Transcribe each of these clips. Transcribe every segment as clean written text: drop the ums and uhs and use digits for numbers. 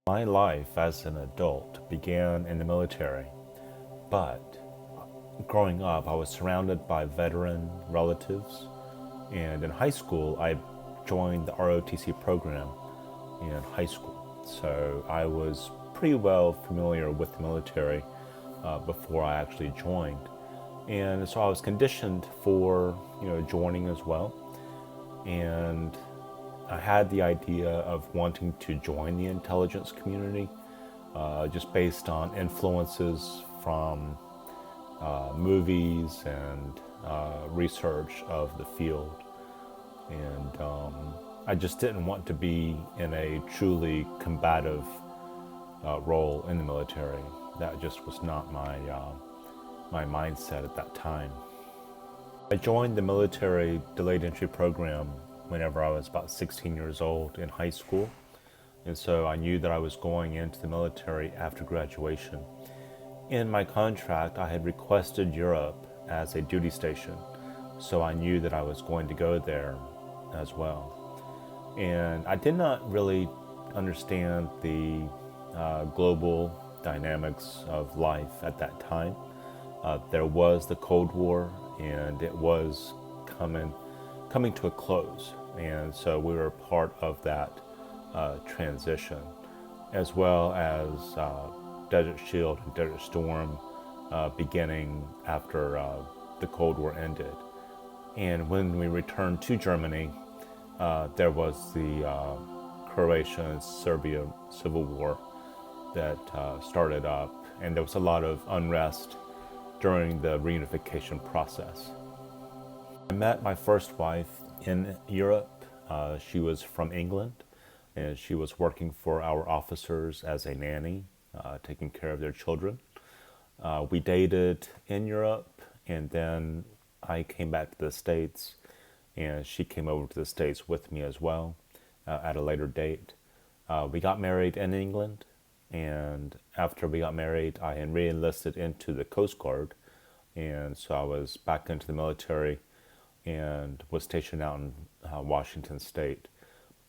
My life as an adult began in the military, but growing up, I was surrounded by veteran relatives, and in high school, I joined the ROTC program in high school. So I was pretty well familiar with the military before I actually joined. And so I was conditioned for, joining as well. And I had the idea of wanting to join the intelligence community just based on influences from movies and research of the field. And I just didn't want to be in a truly combative role in the military. That just was not my mindset at that time. I joined the military delayed entry program whenever I was about 16 years old in high school. And so I knew that I was going into the military after graduation. In my contract, I had requested Europe as a duty station. So I knew that I was going to go there as well. And I did not really understand the global dynamics of life at that time. There was the Cold War, and it was coming to a close, and so we were part of that transition, as well as Desert Shield and Desert Storm beginning after the Cold War ended. And when we returned to Germany, there was the Croatia and Serbia civil war that started up, and there was a lot of unrest during the reunification process. I met my first wife in Europe. She was from England, and she was working for our officers as a nanny, taking care of their children. We dated in Europe, and then I came back to the States, and she came over to the States with me as well at a later date. We got married in England, and after we got married, I had re-enlisted into the Coast Guard, and so I was back into the military and was stationed out in Washington State.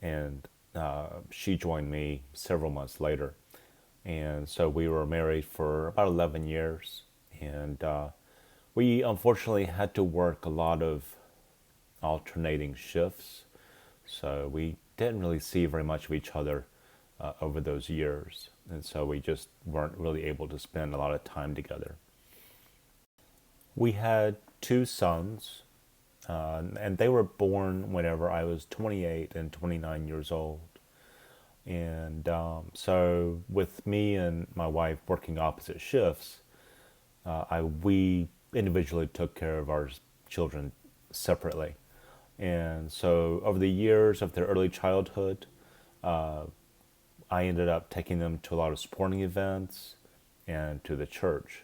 And she joined me several months later. And so we were married for about 11 years. And we unfortunately had to work a lot of alternating shifts. So we didn't really see very much of each other over those years. And so we just weren't really able to spend a lot of time together. We had two sons, and they were born whenever I was 28 and 29 years old. And so with me and my wife working opposite shifts, we individually took care of our children separately. And so over the years of their early childhood, I ended up taking them to a lot of sporting events and to the church.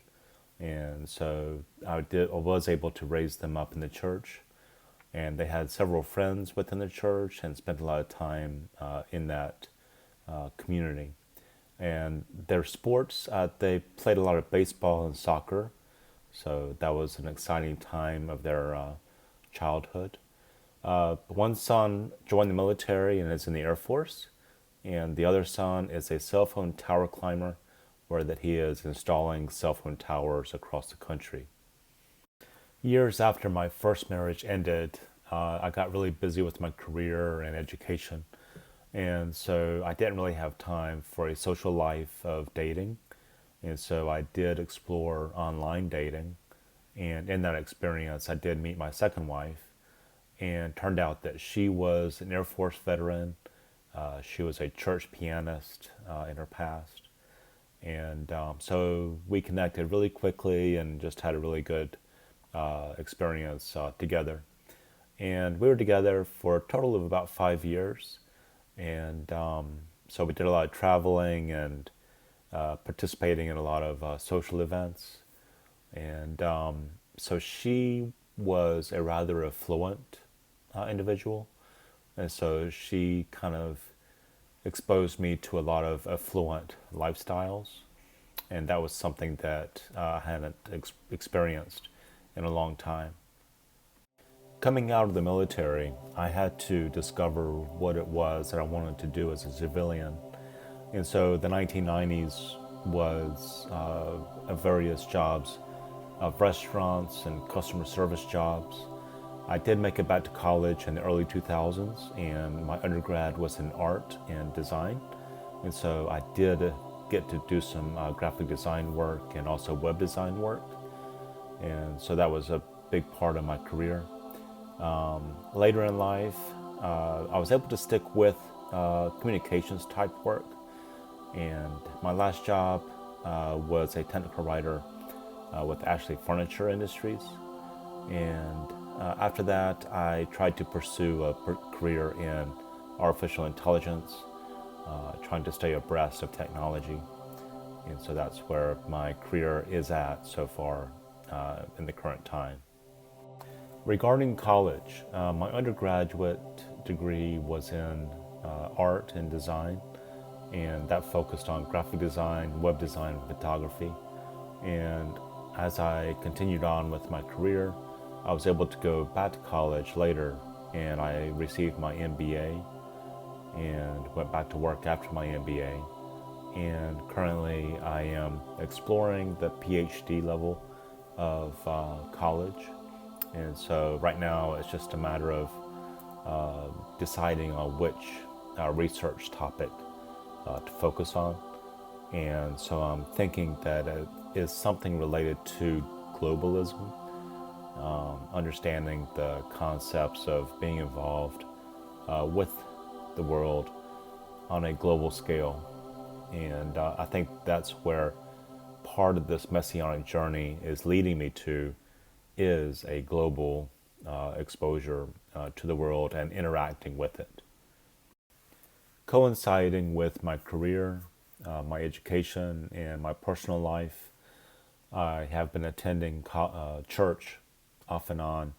And so I was able to raise them up in the church, and they had several friends within the church and spent a lot of time in that community. And their sports, they played a lot of baseball and soccer, so that was an exciting time of their childhood. One son joined the military and is in the Air Force, and the other son is a cell phone tower climber, where that he is installing cell phone towers across the country. Years after my first marriage ended, I got really busy with my career and education, and so I didn't really have time for a social life of dating, and so I did explore online dating, and in that experience I did meet my second wife, and turned out that she was an Air Force veteran. She was a church pianist in her past. And so we connected really quickly and just had a really good experience together. And we were together for a total of about 5 years. And so we did a lot of traveling and participating in a lot of social events. And so she was a rather affluent individual. And so she kind of exposed me to a lot of affluent lifestyles, and that was something that I hadn't experienced in a long time. Coming out of the military, I had to discover what it was that I wanted to do as a civilian, And so the 1990s was various jobs of restaurants and customer service jobs. I did make it back to college in the early 2000s, and my undergrad was in art and design. And so I did get to do some graphic design work and also web design work. And so that was a big part of my career. Later in life, I was able to stick with communications type work. And my last job was a technical writer with Ashley Furniture Industries. And after that, I tried to pursue a career in artificial intelligence, trying to stay abreast of technology. And so that's where my career is at so far in the current time. Regarding college, my undergraduate degree was in art and design, and that focused on graphic design, web design, and photography. And as I continued on with my career, I was able to go back to college later, and I received my MBA and went back to work after my MBA. And currently I am exploring the PhD level of college. And so right now it's just a matter of deciding on which research topic to focus on. And so I'm thinking that it is something related to globalism, understanding the concepts of being involved with the world on a global scale. And I think that's where part of this messianic journey is leading me to, is a global exposure to the world and interacting with it. Coinciding with my career, my education, and my personal life, I have been attending church off and on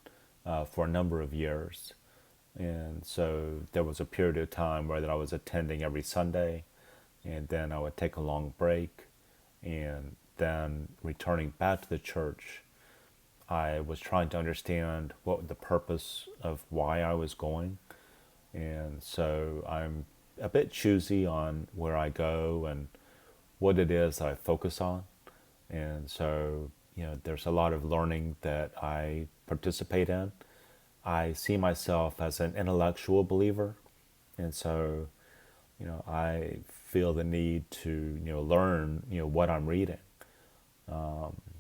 for a number of years. And so there was a period of time where that I was attending every Sunday, and then I would take a long break, and then returning back to the church, I was trying to understand what the purpose of why I was going. And so I'm a bit choosy on where I go and what it is that I focus on. And so, there's a lot of learning that I participate in. I see myself as an intellectual believer. And so, I feel the need to, learn, what I'm reading.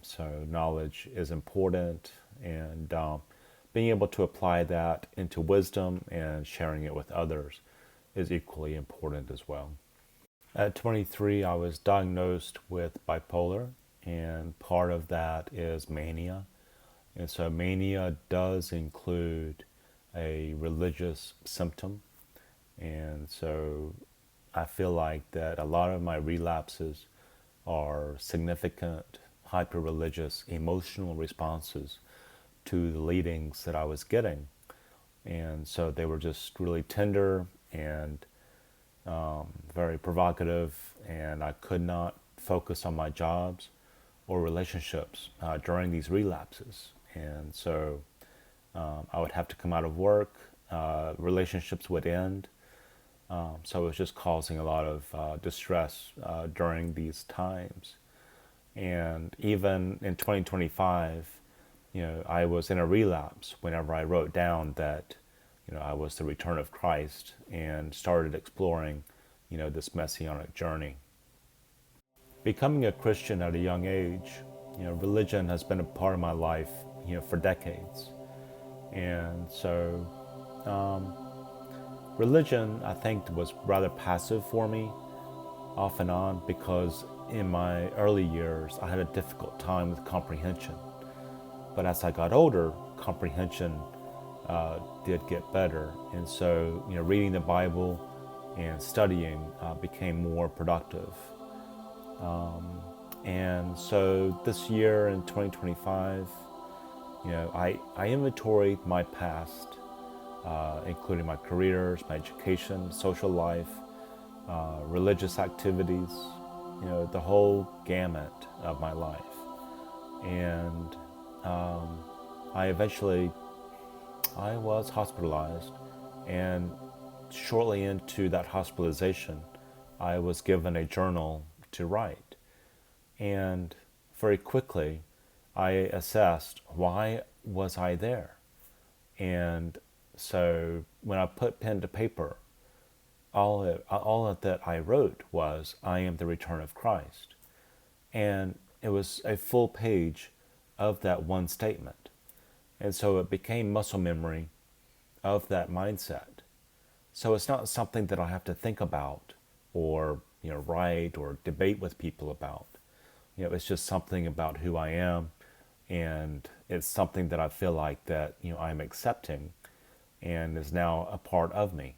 So knowledge is important, and being able to apply that into wisdom and sharing it with others is equally important as well. At 23, I was diagnosed with bipolar, and part of that is mania. And so mania does include a religious symptom. And so I feel like that a lot of my relapses are significant, hyper-religious, emotional responses to the leadings that I was getting. And so they were just really tender and very provocative, and I could not focus on my jobs or relationships during these relapses. And so I would have to come out of work, relationships would end. So it was just causing a lot of distress during these times. And even in 2025, I was in a relapse whenever I wrote down that, I was the return of Christ, and started exploring, this messianic journey. Becoming a Christian at a young age, religion has been a part of my life, for decades. And so religion, I think, was rather passive for me off and on, because in my early years, I had a difficult time with comprehension. But as I got older, comprehension did get better. And so, reading the Bible and studying became more productive. And so this year in 2025, I inventoried my past, including my careers, my education, social life, religious activities, the whole gamut of my life. And I was hospitalized, and shortly into that hospitalization, I was given a journal to write. And very quickly, I assessed, why was I there? And so when I put pen to paper, all of that I wrote was, I am the return of Christ. And it was a full page of that one statement. And so it became muscle memory of that mindset. So it's not something that I have to think about or write or debate with people about. It's just something about who I am, and it's something that I feel like that I'm accepting and is now a part of me.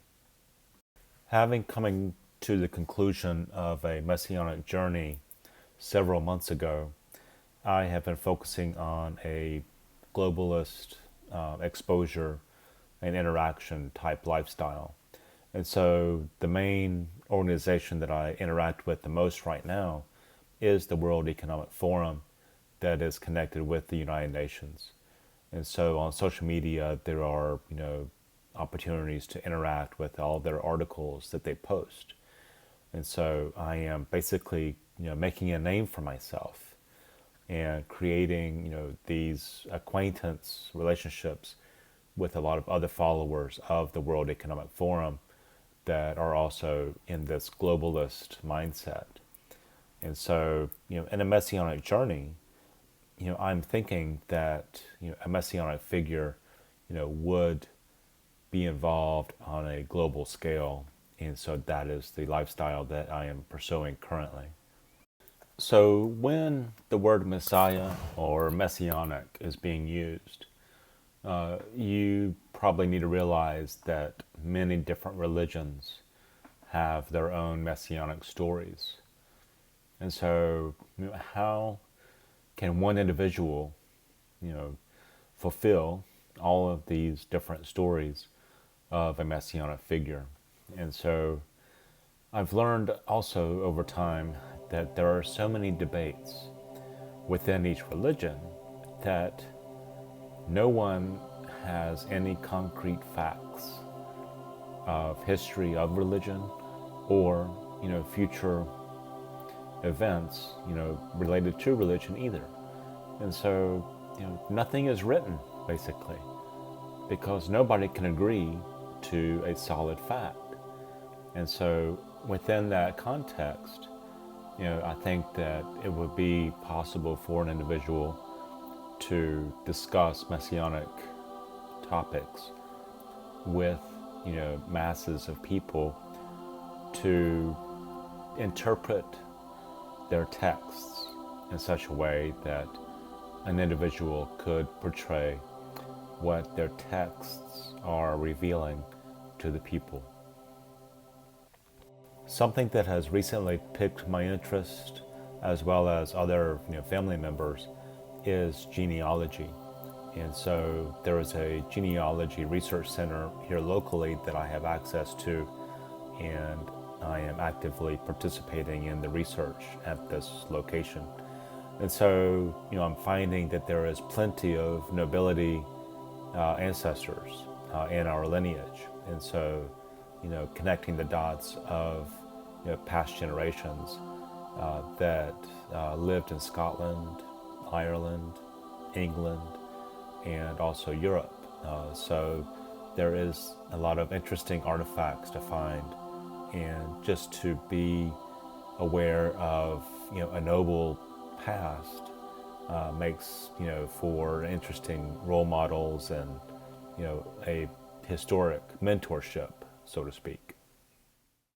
Having coming to the conclusion of a messianic journey several months ago, I have been focusing on a globalist exposure and interaction type lifestyle. And so the main organization that I interact with the most right now is the World Economic Forum, that is connected with the United Nations. And so on social media, there are, opportunities to interact with all their articles that they post. And so I am basically, making a name for myself and creating, these acquaintance relationships with a lot of other followers of the World Economic Forum that are also in this globalist mindset. And so, in a messianic journey, I'm thinking that, a messianic figure, would be involved on a global scale. And so that is the lifestyle that I am pursuing currently. So when the word Messiah or messianic is being used, you probably need to realize that many different religions have their own messianic stories. And so, how can one individual, fulfill all of these different stories of a messianic figure? And so, I've learned also over time that there are so many debates within each religion that no one has any concrete facts of history of religion or, future events, related to religion either. And so, nothing is written, basically, because nobody can agree to a solid fact. And so, within that context, I think that it would be possible for an individual to discuss messianic topics with, masses of people, to interpret their texts in such a way that an individual could portray what their texts are revealing to the people. Something that has recently piqued my interest, as well as other family members, is genealogy. And so there is a genealogy research center here locally that I have access to, and I am actively participating in the research at this location. And so, I'm finding that there is plenty of nobility ancestors in our lineage. And so, connecting the dots of past generations that lived in Scotland, Ireland, England, and also Europe. So there is a lot of interesting artifacts to find, and just to be aware of a noble past makes for interesting role models and a historic mentorship, so to speak.